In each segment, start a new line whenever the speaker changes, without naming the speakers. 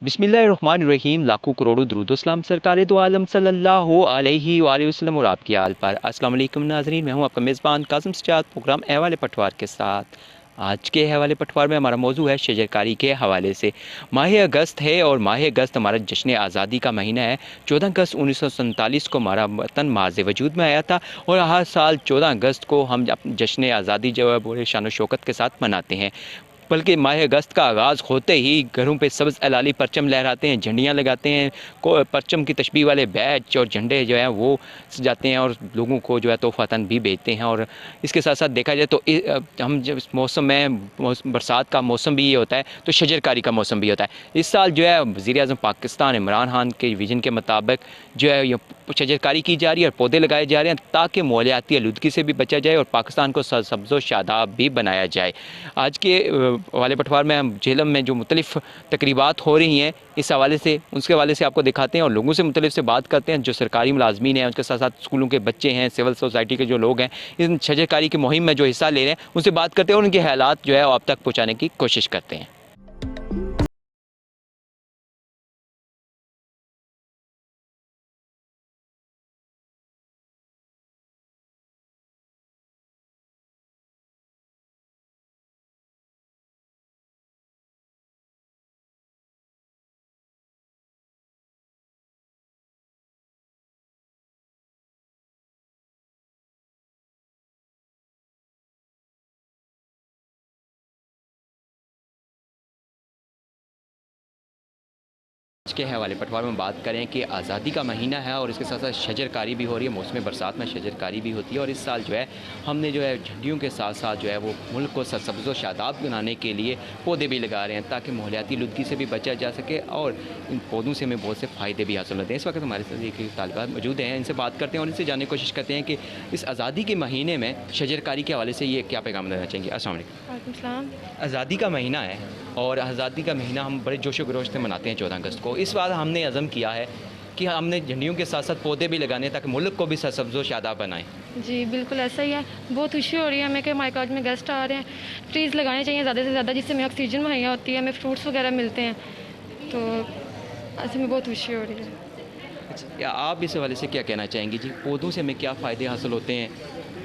बिस्मिल्लाहिर्रहमानिर्रहीम। लाखों करोड़ों दुरूद सलाम सरकारे दो आलम सल्लल्लाहु अलैहि वसल्लम और आपकी आल पर। अस्सलाम वालेकुम नाज़रीन, मैं हूं आपका मेज़बान कासिम सज्जाद। प्रोग्राम अहवाल पटवार के साथ आज के अहवाल पटवार में हमारा मौजू है शजरकारी के हवाले से। माह अगस्त है और माह अगस्त हमारा जश्न आज़ादी का महीना है। 14 अगस्त 1947 को हमारा वतन माज़ वजूद में आया था और हर साल 14 अगस्त को हम जश्न आज़ादी जो है बड़े शान शौकत के साथ मनाते हैं। बल्कि माह अगस्त का आगाज़ होते ही घरों पे सब्ज़ अलाली परचम लहराते हैं, झंडियाँ लगाते हैं, को परचम की तशबीह वाले बैच और झंडे जो हैं वो सजाते हैं और लोगों को जो है तोहफ़ातन भी भेजते हैं। और इसके साथ साथ देखा जाए तो हम जब इस मौसम में बरसात का मौसम भी ये होता है तो शजरकारी का मौसम भी होता है। इस साल जो है वज़ीर-ए-आज़म पाकिस्तान इमरान खान के विज़न के मुताबिक जो है ये शजरकारी की जा रही है और पौधे लगाए जा रहे हैं ताकि माहौलियाती आलूदगी से भी बचा जाए और पाकिस्तान को सब्ज़ व शादाब भी बनाया जाए। आज के वाले पटवार में हम झेलम में जो मुख्तलिफ़ तकरीबात हो रही हैं इस हवाले से उसके हवाले से आपको दिखाते हैं और लोगों से मुख्तलिफ से बात करते हैं जो सरकारी मुलाजमीन हैं, उसके साथ साथ स्कूलों के बच्चे हैं, सिविल सोसाइटी के जो लोग हैं, इन शजरकारी की मुहिम में जो हिस्सा ले रहे हैं उनसे बात करते हैं और उनके हालात जो है वो आप तक पहुँचाने की कोशिश करते हैं। आज के हवाले पटवार में बात करें कि आज़ादी का महीना है और इसके साथ साथ शजरकारी भी हो रही है। मौसम बरसात में शजरकारी भी होती है और इस साल जो है हमने जो है झंडियों के साथ साथ जो है वो मुल्क को सब्ज़ व शादाब बनाने के लिए पौधे भी लगा रहे हैं ताकि माहौलियाती आलूदगी से भी बचा जा सके और इन पौधों से हमें बहुत से फ़ायदे भी हासिल होते हैं। इस वक्त हमारे साथ एक तालिबा मौजूद हैं, इनसे बात करते हैं और इनसे जानने की कोशिश करते हैं कि इस आज़ादी के महीने में शजरकारी के हवाले से ये क्या पैगाम देना चाहेंगे। अस्सलाम वालेकुम।
वालेकुम सलाम।
आज़ादी का महीना है और आज़ादी का महीना हम बड़े जोश व खरोश से मनाते हैं 14 अगस्त को। इस बार हमने अज़म किया है कि हमने झंडियों के साथ साथ पौधे भी लगाने ताकि मुल्क को भी सब्ज़ व शादाब बनाएं।
जी, बिल्कुल ऐसा ही है। बहुत खुशी हो रही है हमें कि हमारे कॉलेज में गेस्ट आ रहे हैं। ट्रीज़ लगाने चाहिए ज़्यादा से ज़्यादा जिससे हमें ऑक्सीजन मुहैया होती है, हमें फ्रूट्स वगैरह मिलते हैं। तो ऐसे में बहुत खुशी हो रही है।
अच्छा, क्या आप इस हवाले से क्या कहना चाहेंगी जी? पौधों से हमें क्या फ़ायदे हासिल होते हैं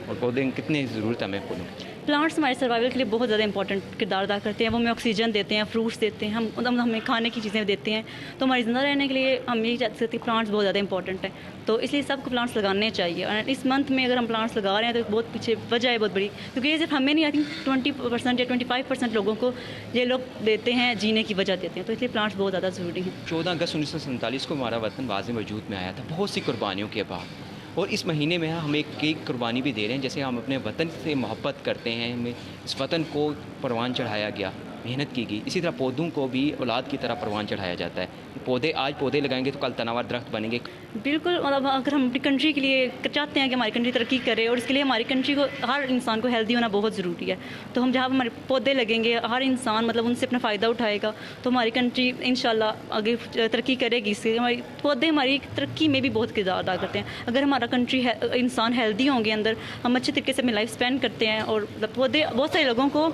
और पौधे कितनी ज़रूरत है हमें पौधों की?
प्लांट्स हमारे सर्वाइवल के लिए बहुत ज़्यादा इंपॉर्टेंट किरदार अदा करते हैं। वो हमें ऑक्सीजन देते हैं, फ्रूट्स देते हैं, हम हमें खाने की चीज़ें देते हैं। तो हमारे ज़िंदा रहने के लिए हम यही चाहते हैं कि प्लांट्स बहुत ज़्यादा इंपॉर्टेंट है। तो इसलिए सबको प्लांट्स लगाने चाहिए और इस मंथ में अगर हम प्लांट्स लगा रहे हैं तो बहुत पीछे वजह है बहुत बड़ी, क्योंकि ये सिर्फ हमें नहीं, आई थिंक 20% या 25% लोगों को ये लोग देते हैं, जीने की वजह देते हैं। तो इसलिए प्लांट्स बहुत ज़्यादा ज़रूरी हैं।
14 अगस्त 1947 को हमारा वतन वाज़ वजूद में आया था बहुत सी कुर्बानियों के बाद और इस महीने में हम एक कुर्बानी भी दे रहे हैं। जैसे हम अपने वतन से मोहब्बत करते हैं, हमें इस वतन को परवान चढ़ाया गया, मेहनत की गई। इसी तरह पौधों को भी औलाद की तरह परवान चढ़ाया जाता है। पौधे आज पौधे लगाएंगे तो कल तनावर दरख्त बनेंगे।
बिल्कुल, मतलब अगर हम अपनी कंट्री के लिए चाहते हैं कि हमारी कंट्री तरक्की करे और इसके लिए हमारी कंट्री को, हर इंसान को हेल्दी होना बहुत ज़रूरी है। तो हम जहाँ हमारे पौधे लगेंगे, हर इंसान मतलब उनसे अपना फ़ायदा उठाएगा तो हमारी कंट्री इंशाल्लाह आगे तरक्की करेगी। इससे हमारी पौधे हमारी तरक्की में भी बहुत किरदार अदा करते हैं। अगर हमारा कंट्री इंसान हेल्दी होंगे अंदर, हम अच्छे तरीके से अपनी लाइफ स्पेंड करते हैं और मतलब पौधे बहुत सारे लोगों को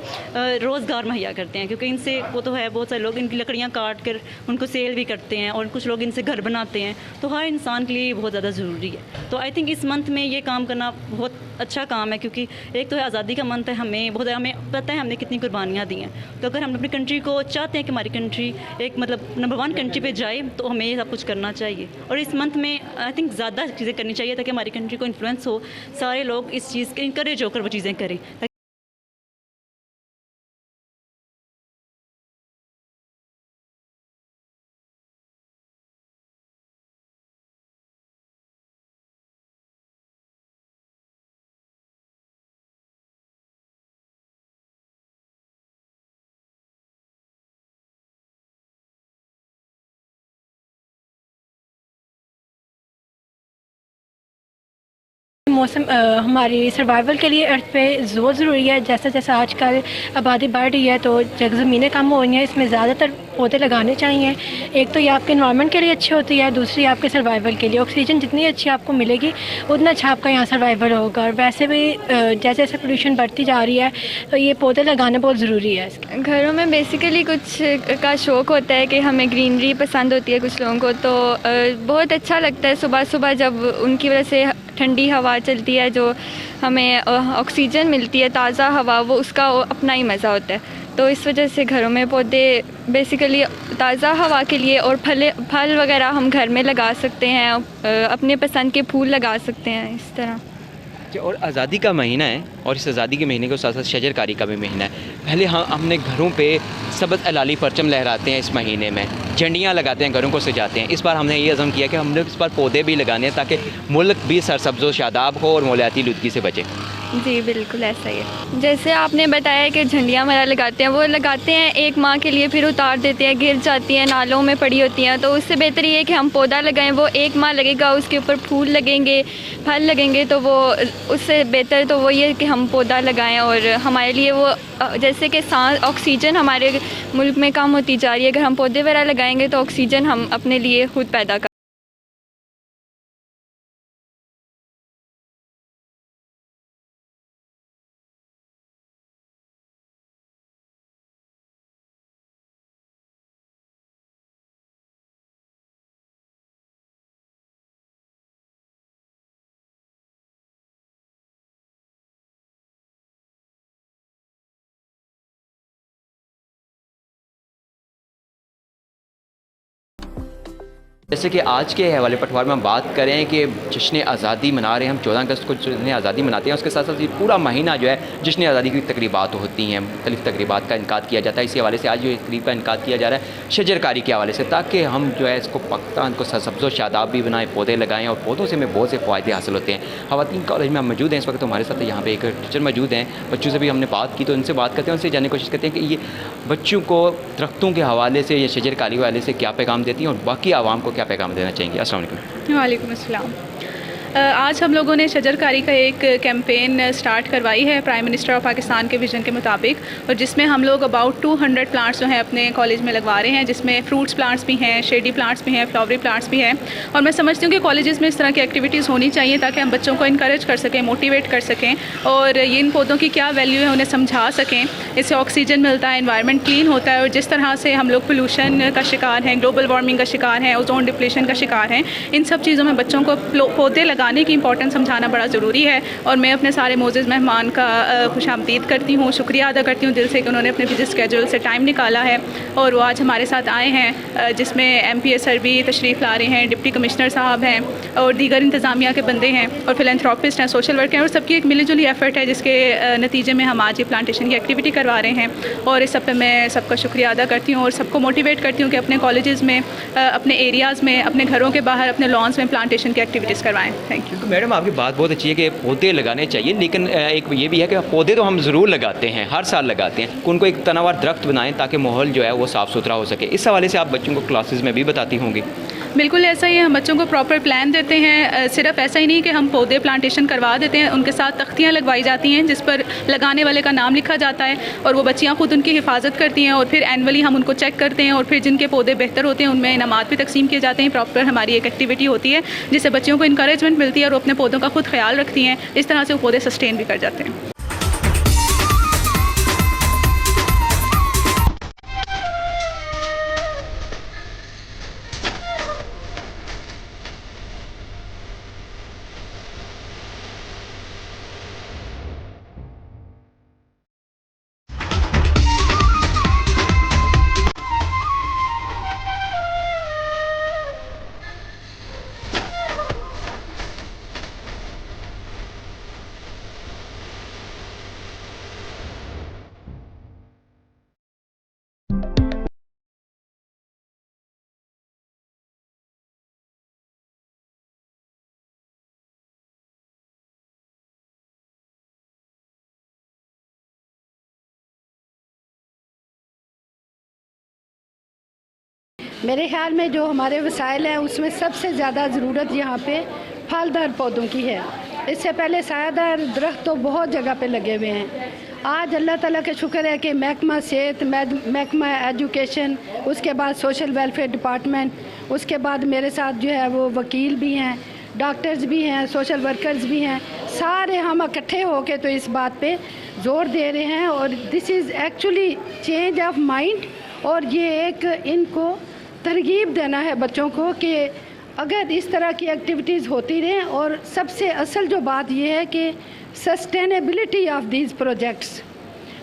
रोज़गार मुहैया करते हैं, क्योंकि इनसे वो तो है, बहुत सारे लोग इनकी लकड़ियाँ काट कर उनको सेल भी करते हैं और कुछ लोग इनसे घर बनाते हैं। तो हर इंसान के लिए ये बहुत ज़्यादा ज़रूरी है। तो आई थिंक इस मंथ में ये काम करना बहुत अच्छा काम है, क्योंकि एक तो है आज़ादी का मंथ है, हमें पता है हमने कितनी कुर्बानियाँ दी हैं। तो अगर हम अपनी कंट्री को चाहते हैं कि हमारी कंट्री एक मतलब नंबर 1 कंट्री पे जाए तो हमें ये सब कुछ करना चाहिए। और इस मंथ में आई थिंक ज़्यादा चीज़ें करनी चाहिए ताकि हमारी कंट्री को इन्फ्लुएंस हो, सारे लोग इस चीज़ के इंकरेज होकर वो चीज़ें करें।
मौसम हमारी सर्वाइवल के लिए अर्थ पे ज़ोर ज़रूरी है। जैसा जैसा आजकल आबादी बढ़ रही है तो ज़मीनें कम हो रही हैं, इसमें ज़्यादातर पौधे लगाने चाहिए। एक तो ये आपके इन्वायरमेंट के लिए अच्छी होती है, दूसरी आपके सर्वाइवल के लिए। ऑक्सीजन जितनी अच्छी आपको मिलेगी उतना अच्छा आपका यहाँ सर्वाइवल होगा। और वैसे भी जैसे जैसे पोल्यूशन बढ़ती जा रही है तो ये पौधे लगाना बहुत ज़रूरी है।
घरों में बेसिकली कुछ का शौक़ होता है कि हमें ग्रीनरी पसंद होती है कुछ लोगों को, तो बहुत अच्छा लगता है सुबह सुबह जब उनकी वजह से ठंडी हवा चलती है, जो हमें ऑक्सीजन मिलती है, ताज़ा हवा, वो उसका अपना ही मज़ा होता है। तो इस वजह से घरों में पौधे बेसिकली ताज़ा हवा के लिए, और फल वगैरह हम घर में लगा सकते हैं, अपने पसंद के फूल लगा सकते हैं इस तरह।
और आज़ादी का महीना है और इस आज़ादी के महीने के साथ साथ शजरकारी का भी महीना है। पहले हमने घरों पे सबज़ अलाली परचम लहराते हैं, इस महीने में झंडियाँ लगाते हैं, घरों को सजाते हैं। इस बार हमने ये अज़म किया कि हमने इस बार पौधे भी लगाने हैं ताकि मुल्क भी सरसब्ज़ व शादाब हो और मौलियाती लुदगी से बचे।
जी बिल्कुल ऐसा ही है। जैसे आपने बताया कि झंडियाँ वगैरह लगाते हैं, वो लगाते हैं एक माह के लिए, फिर उतार देते हैं, गिर जाती हैं, नालों में पड़ी होती हैं। तो उससे बेहतर ये है कि हम पौधा लगाएं, वो एक माह लगेगा, उसके ऊपर फूल लगेंगे, फल लगेंगे, तो वो उससे बेहतर तो वो ये है कि हम पौधा लगाएं। और हमारे लिए वो जैसे कि सांस ऑक्सीजन हमारे मुल्क में कम होती जा रही है, अगर हम पौधे वगैरह लगाएंगे तो ऑक्सीजन हम अपने लिए खुद पैदा कर।
जैसे कि आज के हवाले पटवार में हम बात करें कि जश्न आज़ादी मना रहे हैं हम, 14 अगस्त को जश्न आज़ादी मनाते हैं, उसके साथ साथ ये पूरा महीना जो है जश्न आज़ादी की तकरीबात होती हैं, मुख्तलिफ़ तकरीबात का इनकाद किया जाता है। इसी हवाले से आज जो तकरीब का इनकाद किया जा रहा है शजरकारी के हवाले से, ताकि हम जो है इसको पाकिस्तान को सरसब्ज़ व शादाब भी बनाएं, पौधे लगाएँ, और पौधों से हमें बहुत से फ़ायदे हासिल होते हैं। ख़वातीन कॉलेज में हम मौजूद हैं इस वक्त, हमारे साथ यहाँ पर एक टीचर मौजूद हैं, बच्चों से भी हमने बात की, तो उनसे बात करते हैं, उनसे जानने की कोशिश करते हैं कि ये बच्चों को दरख्तों के हवाले से या शजरकारी के हवाले से क्या पैगाम देती हैं और बाकी आवाम को क्या पैगाम देना चाहेंगे। अस्सलाम वालेकुम।
वालेकुम अस्सलाम। आज हम लोगों ने शजरकारी का एक कैंपेन स्टार्ट करवाई है प्राइम मिनिस्टर ऑफ पाकिस्तान के विज़न के मुताबिक, और जिसमें हम लोग अबाउट 200 प्लांट्स जो हैं अपने कॉलेज में लगवा रहे हैं, जिसमें फ्रूट्स प्लांट्स भी हैं, शेडी प्लांट्स भी हैं, फ्लावरी प्लांट्स भी हैं। और मैं समझती हूँ कि कॉलेजेस में इस तरह की एक्टिविटीज़ होनी चाहिए ताकि हम बच्चों को इनकरेज कर सकें, मोटिवेट कर सकें, और ये इन पौधों की क्या वैल्यू है उन्हें समझा सकें। इससे ऑक्सीजन मिलता है, इन्वायरमेंट क्लीन होता है, और जिस तरह से हम लोग पोल्यूशन का शिकार हैं, ग्लोबल वार्मिंग का शिकार हैं, ओजोन डिप्लेशन का शिकार हैं, इन सब चीज़ों में बच्चों को पौधे लगाने की इंपॉर्टेंस समझाना बड़ा ज़रूरी है। और मैं अपने सारे मोअज़्ज़ज़ मेहमान का खुशामदीद करती हूँ, शुक्रिया अदा करती हूँ दिल से कि उन्होंने अपने बिजी स्केड्यूल से टाइम निकाला है और वो आज हमारे साथ आए हैं, जिसमें MPA सर भी तशरीफ़ ला रहे हैं, डिप्टी कमिश्नर साहब हैं, और दीगर इंतज़ामिया के बंदे हैं, और फिलैंथ्रोपिस्ट हैं, सोशल वर्कर हैं, और सबकी एक मिली जुली एफ़र्ट है, जिसके नतीजे में हम आज ये प्लांटेशन की एक्टिविटी करवा रहे हैं। और इस सब पे मैं सबका शुक्रिया अदा करती हूँ और सबको मोटिवेट करती हूँ कि अपने कॉलेजेस में, अपने एरियाज़ में, अपने घरों के बाहर, अपने लॉन्स में प्लांटेशन की एक्टिविटीज़ करवाएँ। Thank you.
मैडम आपकी बात बहुत अच्छी है कि पौधे लगाने चाहिए, लेकिन एक ये भी है कि पौधे तो हम ज़रूर लगाते हैं, हर साल लगाते हैं, उनको एक तनावर दरख्त बनाएं ताकि माहौल जो है वो साफ़ सुथरा हो सके। इस हवाले से आप बच्चों को क्लासेस में भी बताती होंगी।
बिल्कुल ऐसा ही है, हम बच्चों को प्रॉपर प्लान देते हैं। सिर्फ ऐसा ही नहीं कि हम पौधे प्लांटेशन करवा देते हैं, उनके साथ तख्तियाँ लगवाई जाती हैं जिस पर लगाने वाले का नाम लिखा जाता है, और वो बच्चियाँ खुद उनकी हिफाजत करती हैं, और फिर एनुअली हम उनको चेक करते हैं, और फिर जिनके पौधे बेहतर होते हैं उनमें इनामात भी तकसीम किए जाते हैं। प्रॉपर हमारी एक एक्टिविटी होती है जिससे बच्चियों को इंकरेजमेंट मिलती है और वो अपने पौधों का खुद ख्याल रखती हैं। इस तरह से वो पौधे सस्टेन भी कर जाते हैं।
मेरे ख्याल में जो हमारे वसाइल हैं उसमें सबसे ज़्यादा ज़रूरत यहाँ पे फलदार पौधों की है। इससे पहले सायादार दरख्त तो बहुत जगह पे लगे हुए हैं। आज अल्लाह ताला का शुक्र है कि महकमा सेहत, महकमा एजुकेशन, उसके बाद सोशल वेलफेयर डिपार्टमेंट, उसके बाद मेरे साथ जो है वो वकील भी हैं, डॉक्टर्स भी हैं, सोशल वर्कर्स भी हैं, सारे हम इकट्ठे होके तो इस बात पे ज़ोर दे रहे हैं। और this is actually change of mind, और ये एक इनको तरगीब देना है बच्चों को कि अगर इस तरह की एक्टिविटीज़ होती रहें। और सबसे असल जो बात यह है कि सस्टेनेबिलिटी ऑफ दीज प्रोजेक्ट्स,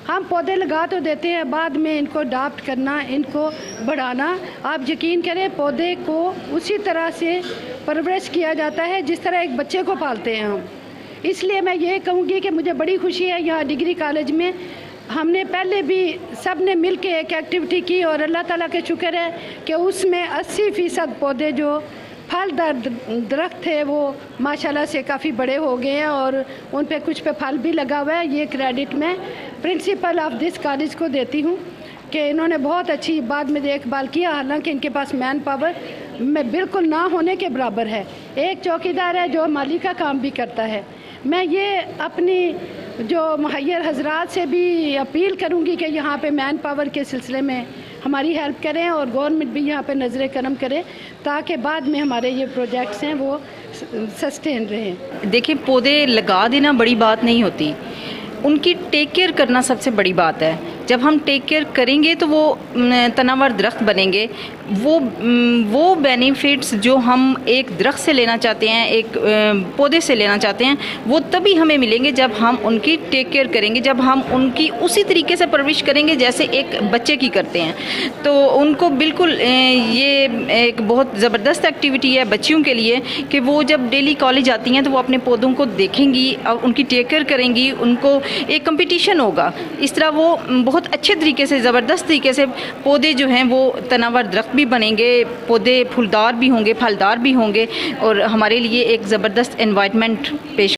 हम पौधे लगा तो देते हैं, बाद में इनको अडॉप्ट करना, इनको बढ़ाना। आप यकीन करें पौधे को उसी तरह से परवरिश किया जाता है जिस तरह एक बच्चे को पालते हैं हम। इसलिए मैं ये कहूँगी कि मुझे बड़ी खुशी है यहाँ डिग्री कॉलेज में हमने पहले भी सब ने मिल के एक एक्टिविटी की, और अल्लाह ताला के शुक्र है कि उसमें 80% पौधे जो फलदार दरख्त थे वो माशाल्लाह से काफ़ी बड़े हो गए हैं, और उन पे कुछ पे फल भी लगा हुआ है। ये क्रेडिट मैं प्रिंसिपल ऑफ दिस कॉलेज को देती हूँ कि इन्होंने बहुत अच्छी बाद में देखभाल किया। हालांकि इनके पास मैन पावर में बिल्कुल ना होने के बराबर है। एक चौकीदार है जो माली का काम भी करता है। मैं ये अपनी जो मुहैयर हजरात से भी अपील करूँगी कि यहाँ पे मैन पावर के सिलसिले में हमारी हेल्प करें, और गवर्नमेंट भी यहाँ पे नज़र करम करे ताकि बाद में हमारे ये प्रोजेक्ट्स हैं वो सस्टेन रहें।
देखिए, पौधे लगा देना बड़ी बात नहीं होती, उनकी टेक केयर करना सबसे बड़ी बात है। जब हम टेक केयर करेंगे तो वो तनावर दरख्त बनेंगे। वो बेनिफिट्स जो हम एक दरख्त से लेना चाहते हैं, एक पौधे से लेना चाहते हैं, वो तभी हमें मिलेंगे जब हम उनकी टेक केयर करेंगे, जब हम उनकी उसी तरीके से परवरिश करेंगे जैसे एक बच्चे की करते हैं। तो उनको बिल्कुल ये एक बहुत ज़बरदस्त एक्टिविटी है बच्चियों के लिए कि वो जब डेली कॉलेज आती हैं तो वो अपने पौधों को देखेंगी और उनकी टेक केयर करेंगी। उनको एक कंपटीशन होगा, इस तरह वो बहुत अच्छे तरीके से, ज़बरदस्त तरीके से पौधे जो हैं वो तनावर दरख्त भी बनेंगे, पौधे फूलदार भी होंगे, फलदार भी होंगे, और हमारे लिए एक ज़बरदस्त एनवायरनमेंट पेश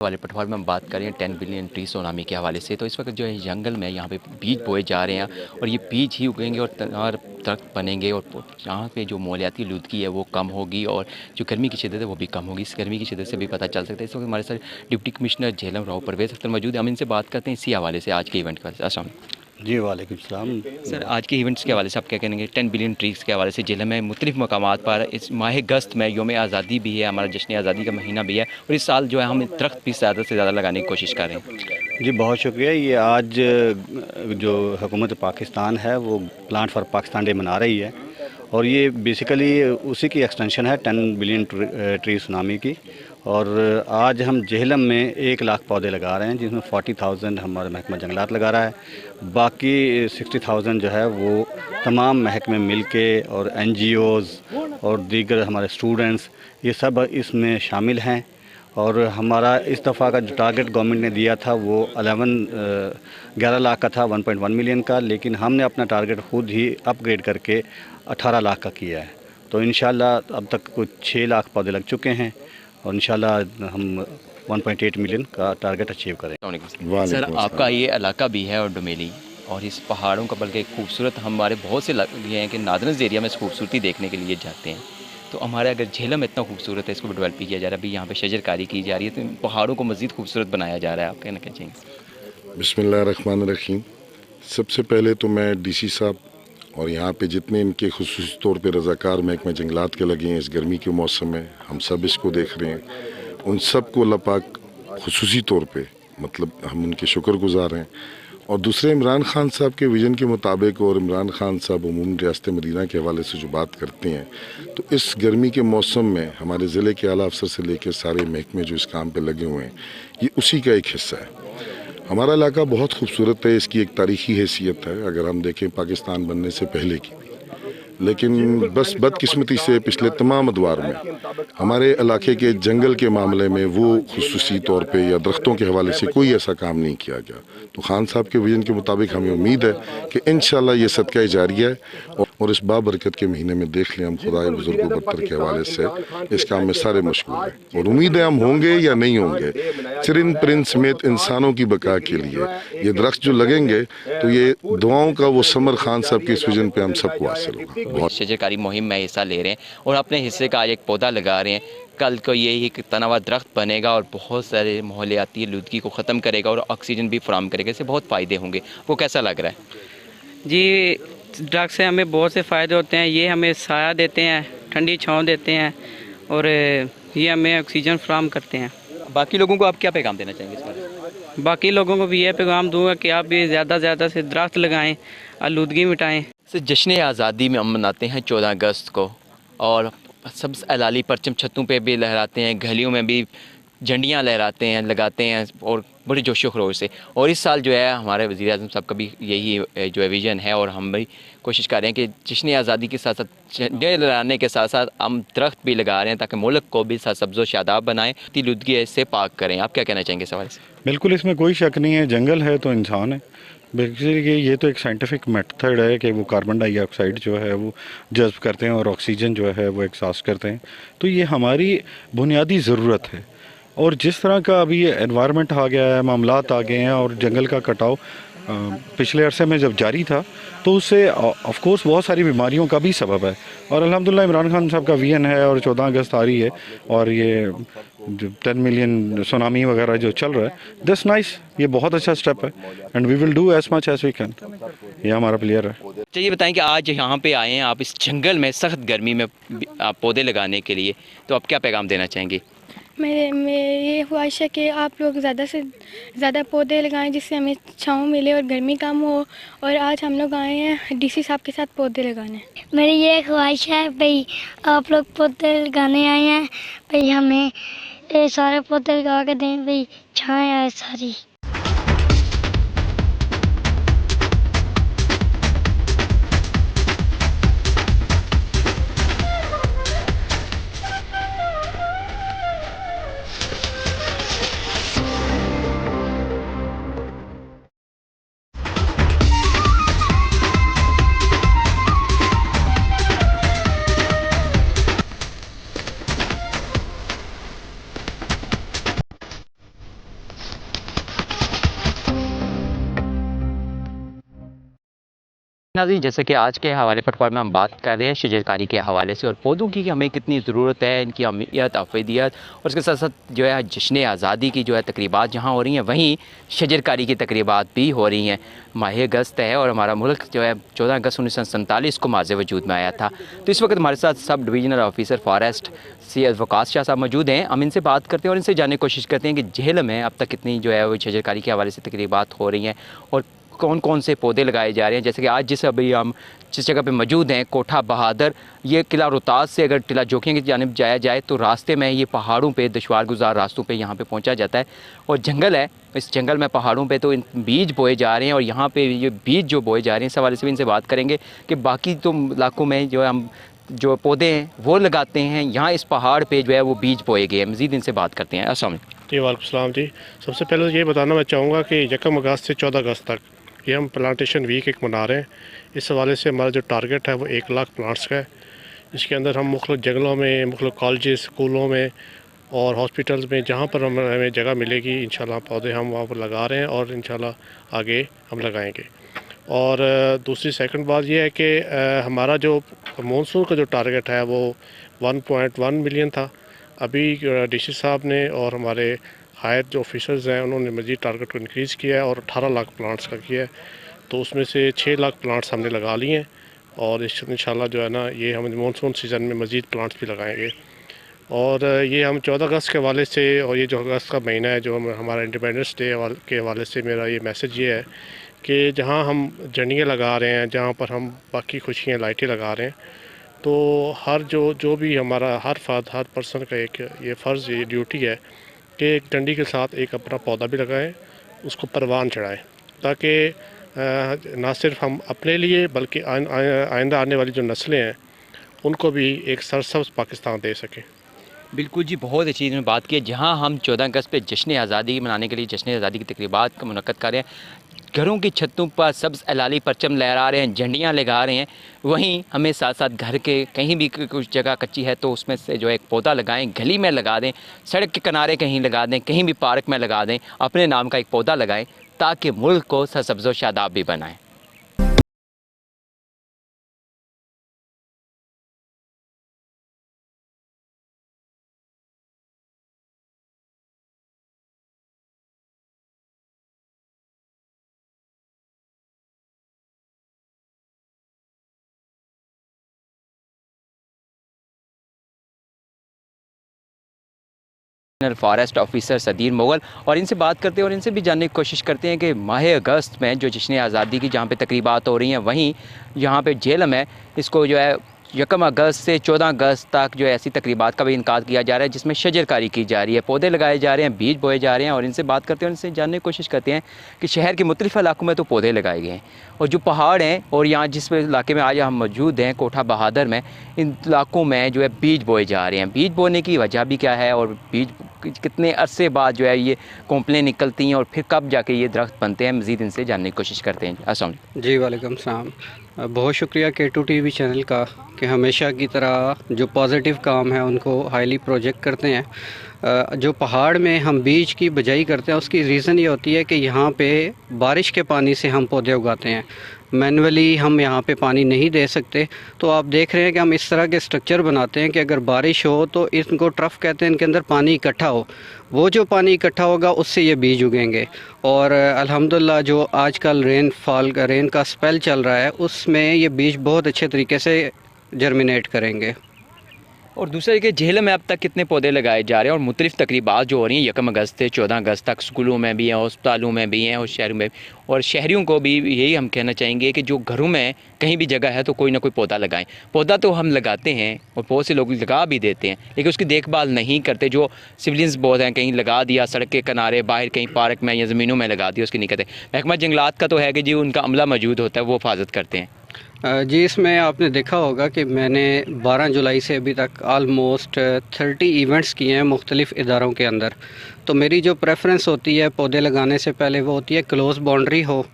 वाले पटवार में हम बात करें 10 बिलियन ट्री सुनामी के हवाले से, तो इस वक्त जो है जंगल में यहाँ पे बीज बोए जा रहे हैं और ये बीज ही उगेंगे और दरख्त बनेंगे, और यहाँ पे जो माहौलियाती आलूदगी है वो कम होगी और जो गर्मी की शिद्दत है वो भी कम होगी। इस गर्मी की शिद्दत से भी पता चल सकता है। इस वक्त हमारे साथ डिप्टी कमिश्नर झेलम राव परवेज़ अख्तर मौजूद है। हम इनसे बात करते हैं इसी हवाले से, आज के इवेंट के हवाले से। अस्सलाम
जी वालेकुम सलाम।
सर, आज के इवेंट्स के हवाले से आप क्या कहेंगे? 10 बिलियन ट्रीज़ के हवाले से झेलम में मुख्तलिफ मकामात पर इस माह अगस्त में यौम आज़ादी भी है, हमारा जश्न आज़ादी का महीना भी है, और इस साल जो है हम दरख्त भी ज़्यादा से ज़्यादा लगाने की कोशिश कर रहे हैं।
जी बहुत शुक्रिया। ये आज जो हुकूमत पाकिस्तान है वो प्लांट फॉर पाकिस्तान डे मना रही है, और ये बेसिकली उसी की एक्सटेंशन है 10 बिलियन ट्री सुनामी की। और आज हम झेलम में 1 लाख पौधे लगा रहे हैं, जिसमें 40,000 हमारा महकमा जंगलात लगा रहा है, बाकी 60,000 जो है वो तमाम महकमे मिल के और NGOs और दीगर हमारे स्टूडेंट्स ये सब इसमें शामिल हैं। और हमारा इस दफ़ा का जो टारगेट गवर्नमेंट ने दिया था वो 11 लाख का था, 1.1 मिलियन का, लेकिन हमने अपना टारगेट खुद ही अपग्रेड करके 18 लाख का किया है। तो इंशाल्लाह अब तक कुछ 6 लाख पौधे लग चुके हैं, और इंशाल्लाह हम 1.8 मिलियन का टारगेट अचीव करें।
सर, आपका ये इलाका भी है और डोमेली, और इस पहाड़ों का बल्कि खूबसूरत, हमारे बहुत से ये हैं कि नादरस एरिया में इस खूबसूरती देखने के लिए जाते हैं। तो हमारे अगर झेलम इतना खूबसूरत है, इसको डेवलप किया जा रहा है, अभी यहाँ पे शजरकारी की जा रही है, तो इन पहाड़ों को मज़ीद खूबसूरत बनाया जा रहा है, आप कहना क्या चाहेंगे?
बिस्मिल्लाहिर्रहमानिर्रहीम। सबसे पहले तो मैं DC साहब और यहाँ पे जितने इनके खुसूसी तौर पे रज़ाकार महकमे जंगलात के लगे हैं इस गर्मी के मौसम में, हम सब इसको देख रहे हैं, उन सब को अल्लाह पाक खुसूसी तौर पे मतलब हम उनके शुक्रगुज़ार हैं। और दूसरे इमरान खान साहब के विज़न के मुताबिक, और इमरान खान साहब उमूमन रियासत मदीना के हवाले से जो बात करते हैं, तो इस गर्मी के मौसम में हमारे ज़िले के आला अफसर से लेकर सारे महकमे जो इस काम पे लगे हुए हैं, ये उसी का एक हिस्सा है। हमारा इलाका बहुत खूबसूरत है, इसकी एक तारीख़ी हैसियत है अगर हम देखें पाकिस्तान बनने से पहले की, लेकिन बस बदकिस्मती से पिछले तमाम अदवार में हमारे इलाके के जंगल के मामले में वो खुसूसी तौर पे या दरख्तों के हवाले से कोई ऐसा काम नहीं किया गया। तो खान साहब के विजन के मुताबिक हमें उम्मीद है कि इंशाल्लाह ये सदका जारिया है और इस बाबरकत के महीने में देख लें हम खुदाए बुजुर्ग बरतर के हवाले से इस काम में सारे मशगूल हैं और उम्मीद है हम होंगे या नहीं होंगे, चरिंद परिंद समेत इंसानों की बका के लिए ये दरख्त जो लगेंगे तो ये दुआओं का वो समर खान साहब के इस विजन पे हम सबको हासिल होगा।
शजरकारी मुहिम में हिस्सा ले रहे हैं और अपने हिस्से का आज एक पौधा लगा रहे हैं। कल को ये एक तनावा दरख्त बनेगा और बहुत सारे माहौलियाती आलूदगी को ख़त्म करेगा और ऑक्सीजन भी फराहम करेगा। इससे बहुत फ़ायदे होंगे। वो कैसा लग रहा है?
जी, दरख्त से हमें बहुत से फ़ायदे होते हैं। ये हमें साया देते हैं, ठंडी छाँव देते हैं और ये हमें ऑक्सीजन फराहम करते हैं।
बाकी लोगों को आप क्या पैगाम देना चाहेंगे इस बारे?
बाकी लोगों को भी ये पैगाम दूंगा कि आप भी ज़्यादा से ज़्यादा से दरख्त लगाएं, आलूदगी मिटाएं।
जश्न आज़ादी में हम मनाते हैं 14 अगस्त को और सब अलाली परचम छतों पे भी लहराते हैं, गलियों में भी झंडियाँ लहराते हैं, लगाते हैं और बड़े जोशो खरोश से। और इस साल जो है हमारे वज़ीर-ए-आज़म साहब का भी यही जो है विज़न है और हम भी कोशिश कर रहे हैं कि जश्न आज़ादी के साथ साथ झंडे लहराने के साथ साथ हम दरख्त भी लगा रहे हैं ताकि मुल्क को भी सब्ज़ो शादाब बनाएं, आलूदगी से पाक करें। आप क्या कहना चाहेंगे इस हवाले से?
बिल्कुल, इसमें कोई शक नहीं है। जंगल है तो इंसान है। बेसिकली ये तो एक साइंटिफिक मेथड है कि वो कार्बन डाइऑक्साइड जो है वो जज्ब करते हैं और ऑक्सीजन जो है वो एहसास करते हैं। तो ये हमारी बुनियादी ज़रूरत है और जिस तरह का अभी एनवायरनमेंट आ गया है, मामलात आ गए हैं और जंगल का कटाव पिछले अरसे में जब जारी था तो उससे ऑफ कोर्स बहुत सारी बीमारियों का भी सबब है। और अल्हम्दुलिल्लाह इमरान खान साहब का विजन है और 14 अगस्त आ रही है और ये 10 मिलियन सुनामी वगैरह जो चल रहा है, दैट्स नाइस, ये बहुत अच्छा स्टेप है and we will do as much as we can. ये हमारा प्लेयर है।
चलिए बताएं कि आज यहाँ पे आए हैं आप इस जंगल में सख्त गर्मी में आप पौधे लगाने के लिए, तो आप क्या पैगाम देना चाहेंगे?
मेरी ये ख्वाहिश है कि आप लोग ज़्यादा से ज़्यादा पौधे लगाएं जिससे हमें छाँव मिले और गर्मी कम हो। और आज हम लोग आए हैं डीसी साहब के साथ पौधे लगाने।
मेरी ये ख्वाहिश है भाई आप लोग पौधे लगाने आए हैं, भाई हमें ये सारे पौधे लगा के दें, भाई छाएँ आए सारी।
नाज़रीन, जैसे कि आज के हवाले पटवार में हम बात कर रहे हैं शजरकारी के हवाले से और पौधों की हमें कितनी ज़रूरत है, इनकी अहमियत, अफीदियत और उसके साथ साथ जो है जश्न आज़ादी की जो है तकरीबात जहाँ हो रही हैं वहीं शजरकारी की तकरीबात भी हो रही हैं। माह अगस्त है और हमारा मुल्क जो है 14 अगस्त 1947 को माज़ वजूद में आया था। तो इस वक्त हमारे साथ सब divisional officer forest Syed Waqas Shah साहब मौजूद हैं। हम इनसे बात करते हैं और इनसे जानने की कोशिश करते हैं कि जेहलम में अब तक कितनी जो है वो शजरकारी के हवाले से तकरीबात हो रही हैं और कौन कौन से पौधे लगाए जा रहे हैं। जैसे कि आज हम जिस जगह पे मौजूद हैं कोठा बहादुर, ये किला रोहतास से अगर टिला जोखियाँ की जानिब जाया जाए तो रास्ते में ये पहाड़ों पे दुश्वार गुजार रास्तों पे यहाँ पे पहुँचा जाता है और जंगल है। इस जंगल में पहाड़ों पे तो इन बीज बोए जा रहे हैं और यहाँ पे ये बीज जो बोए जा रहे हैं इस हवाले से भी इनसे बात करेंगे कि बाकी तो इलाकों में जो हम जो पौधे हैं वो लगाते हैं, यहाँ इस पहाड़ पर जो है वो बीज बोए गए हैं। मज़ीद इनसे बात करते हैं। अस्सलाम वालेकुम।
जी वालेकुम सलाम जी। सबसे पहले ये बताना मैं चाहूँगा कि 1 अगस्त से 14 अगस्त तक ये हम प्लांटेशन वीक एक मना रहे हैं। इस हवाले से हमारा जो टारगेट है वो 1 लाख प्लांट्स का है। इसके अंदर हम मुख्तलिफ जंगलों में, मुख्तलिफ कॉलेज, स्कूलों में और हॉस्पिटल्स में जहाँ पर हमें जगह मिलेगी इंशाल्लाह पौधे हम वहाँ पर लगा रहे हैं और इंशाल्लाह आगे हम लगाएंगे। और दूसरी सेकंड बात ये है कि हमारा जो मानसून का जो टारगेट है वो 1.1 मिलियन था। अभी डीसी साहब ने और हमारे हायर जो ऑफिसर्स हैं उन्होंने मज़ीद टारगेट को इंक्रीज़ किया है और 18 लाख प्लांट्स का किया है। तो उसमें से 6 लाख प्लांट्स हमने लगा लिए हैं और इंशाल्लाह जो है ना ये हम मानसून सीज़न में मज़ीद प्लांट्स भी लगाएंगे। और ये हम 14 अगस्त के हवाले से और ये जो अगस्त का महीना है जो हमारा इंडिपेंडेंस डे के हवाले से मेरा ये मैसेज ये है कि जहाँ हम झंडियाँ लगा रहे हैं, जहाँ पर हम बाकी खुशियाँ लाइटें लगा रहे हैं, तो हर जो भी हमारा हर पर्सन का एक ये फ़र्ज़, ये ड्यूटी है कि एक डंडी के साथ एक अपना पौधा भी लगाएं, उसको परवान चढ़ाएं ताकि ना सिर्फ हम अपने लिए बल्कि आइंदा आने वाली जो नस्लें हैं उनको भी एक सरसब्ज़ पाकिस्तान दे सकें।
बिल्कुल जी, बहुत अच्छी चीज़ में बात की है। जहाँ हम 14 अगस्त पे जश्न आज़ादी मनाने के लिए जश्न आज़ादी की तकरीबात का मुनक़्क़द कर रहे हैं, घरों की छतों पर सब्ज़ हलाली परचम लहरा रहे हैं, झंडियाँ लगा रहे हैं, वहीं हमें साथ साथ घर के कहीं भी कुछ जगह कच्ची है तो उसमें से जो है एक पौधा लगाएं, गली में लगा दें, सड़क के किनारे कहीं लगा दें, कहीं भी पार्क में लगा दें, अपने नाम का एक पौधा लगाएं ताकि मुल्क को सरसब्ज़ व शादाब भी बनाएं। फॉरेस्ट ऑफिसर सदीर मुगल और इनसे बात करते हैं और इनसे भी जानने की कोशिश करते हैं कि माह अगस्त में जो जश्न आज़ादी की जहाँ पे तकरीबात हो रही हैं, वहीं यहाँ पे झेलम है, इसको जो है 1 अगस्त से 14 अगस्त तक जो है ऐसी तकरीबात का भी इनकाद किया जा रहा है जिसमें शजरकारी की जा रही है, पौधे लगाए जा रहे हैं, बीज बोए जा रहे हैं। और इनसे बात करते हैं, इनसे जानने की कोशिश करते हैं कि शहर के मुख्तलिफ़ इलाकों में तो पौधे लगाए गए हैं और जो पहाड़ हैं और यहाँ जिस इलाके में आज हम मौजूद हैं कोठा बहादुर में, इन इलाकों में जो है बीज बोए जा रहे हैं। बीज बोने की वजह भी क्या है और बीज कितने अरसे बाद जो है ये कोंपलें निकलती हैं और फिर कब जाके ये दरख्त बनते हैं, मज़ीद इनसे जानने की कोशिश करते हैं। अस्सलाम
जी वालेकुम सलाम। बहुत शुक्रिया K2 TV चैनल का कि हमेशा की तरह जो पॉजिटिव काम है उनको हाईली प्रोजेक्ट करते हैं। जो पहाड़ में हम बीज की बजाई करते हैं उसकी रीज़न ये होती है कि यहाँ पे बारिश के पानी से हम पौधे उगाते हैं, मैनुअली हम यहाँ पे पानी नहीं दे सकते। तो आप देख रहे हैं कि हम इस तरह के स्ट्रक्चर बनाते हैं कि अगर बारिश हो तो इनको ट्रफ कहते हैं, इनके अंदर पानी इकट्ठा हो, वो जो पानी इकट्ठा होगा उससे ये बीज उगेंगे। और अल्हम्दुलिल्लाह जो आजकल रेन का स्पेल चल रहा है उसमें ये बीज बहुत अच्छे तरीके से जर्मिनेट करेंगे।
और दूसरा कि झेलम में अब तक कितने पौधे लगाए जा रहे हैं और मुख्तलिफ़ तकरीबात जो हो रही हैं 1 अगस्त से 14 अगस्त तक, स्कूलों में भी हैं, अस्पतालों में भी हैं और शहरों में, और शहरियों को भी यही हम कहना चाहेंगे कि जो घरों में कहीं भी जगह है तो कोई ना कोई पौधा लगाएं। पौधा तो हम लगाते हैं और बहुत से लोग लगा भी देते हैं लेकिन उसकी देखभाल नहीं करते। जो सिविलियंस बहुत हैं, कहीं लगा दिया सड़क के किनारे, बाहर कहीं पार्क में या ज़मीनों में लगा दिया, उसकी नहीं करते। महकमा जंगलात का तो है कि जी उनका अमला मौजूद होता है, वो हिफाजत करते हैं।
जी, इसमें आपने देखा होगा कि मैंने 12 जुलाई से अभी तक आलमोस्ट 30 इवेंट्स किए हैं मुख्तलिफ़ इदारों के अंदर। तो मेरी जो प्रेफरेंस होती है पौधे लगाने से पहले वो होती है क्लोज़ बाउंड्री हो,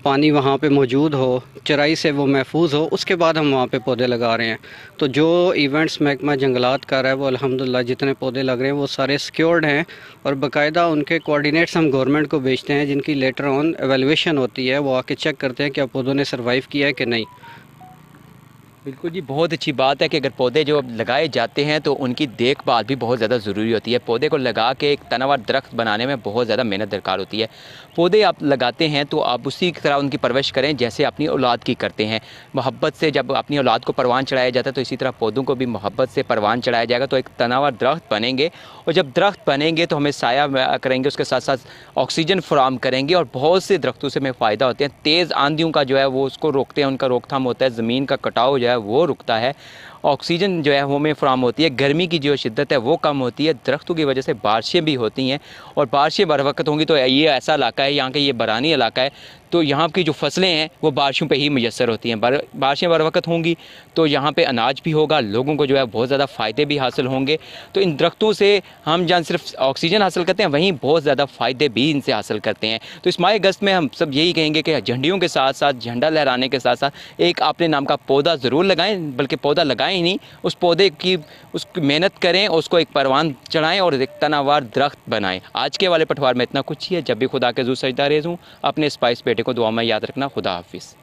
पानी वहाँ पे मौजूद हो, चराई से वो महफूज हो, उसके बाद हम वहाँ पे पौधे लगा रहे हैं। तो जो इवेंट्स महकमा जंगलात कर रहा है वो अल्हम्दुलिल्लाह जितने पौधे लग रहे हैं वो सारे सिक्योर्ड हैं और बाकायदा उनके कोऑर्डिनेट्स हम गवर्नमेंट को भेजते हैं जिनकी लेटर ऑन एवेलुएशन होती है, वो आके चेक करते हैं कि पौधों ने सर्वाइव किया है कि नहीं।
बिल्कुल जी, बहुत अच्छी बात है कि अगर पौधे जो लगाए जाते हैं तो उनकी देखभाल भी बहुत ज़्यादा ज़रूरी होती है। पौधे को लगा के एक तनावर दरख्त बनाने में बहुत ज़्यादा मेहनत दरकार होती है। पौधे आप लगाते हैं तो आप उसी तरह उनकी परवरिश करें जैसे अपनी औलाद की करते हैं। मोहब्बत से जब अपनी औलाद को परवान चढ़ाया जाता है तो इसी तरह पौधों को भी मोहब्बत से परवान चढ़ाया जाएगा तो एक तनावर दरख्त बनेंगे। और जब दरख्त बनेंगे तो हमें साया करेंगे, उसके साथ साथ ऑक्सीजन फराहम करेंगे और बहुत से दरख्तों से हमें फ़ायदा होते हैं। तेज़ आंधियों का जो है वो उसको रोकते हैं, उनका रोकथाम होता है। ज़मीन का कटाव जो है वो रुकता है, ऑक्सीजन जो है वो में फराहम होती है, गर्मी की जो शिद्दत है वो कम होती है। दरख्तों की वजह से बारिशें भी होती हैं और बारिशें बर वक्त होंगी तो ये ऐसा इलाका है, यहाँ के ये बरानी इलाका है, तो यहाँ की जो फसलें हैं वो बारिशों पे ही मुयस्सर होती हैं। बारिशें बर वक्त होंगी तो यहाँ पे अनाज भी होगा, लोगों को जो है बहुत ज़्यादा फ़ायदे भी हासिल होंगे। तो इन दरख्तों से हम जहाँ सिर्फ ऑक्सीजन हासिल करते हैं वहीं बहुत ज़्यादा फ़ायदे भी इनसे हासिल करते हैं। तो इस माह अगस्त में हम सब यही कहेंगे कि झंडियों के साथ साथ, झंडा लहराने के साथ साथ एक अपने नाम का पौधा ज़रूर लगाएं, बल्कि पौधा लगाएं ही नहीं, उस पौधे की उसकी मेहनत करें, उसको एक परवान चढ़ाएं और एक तनावार दरख्त बनाएं। आज के वाले पटवार में इतना कुछ ही है। जब भी खुदा के ज़ू सजदा रेज़ हूँ, अपने स्पाइस बेटे को दुआ में याद रखना। खुदा हाफिज़।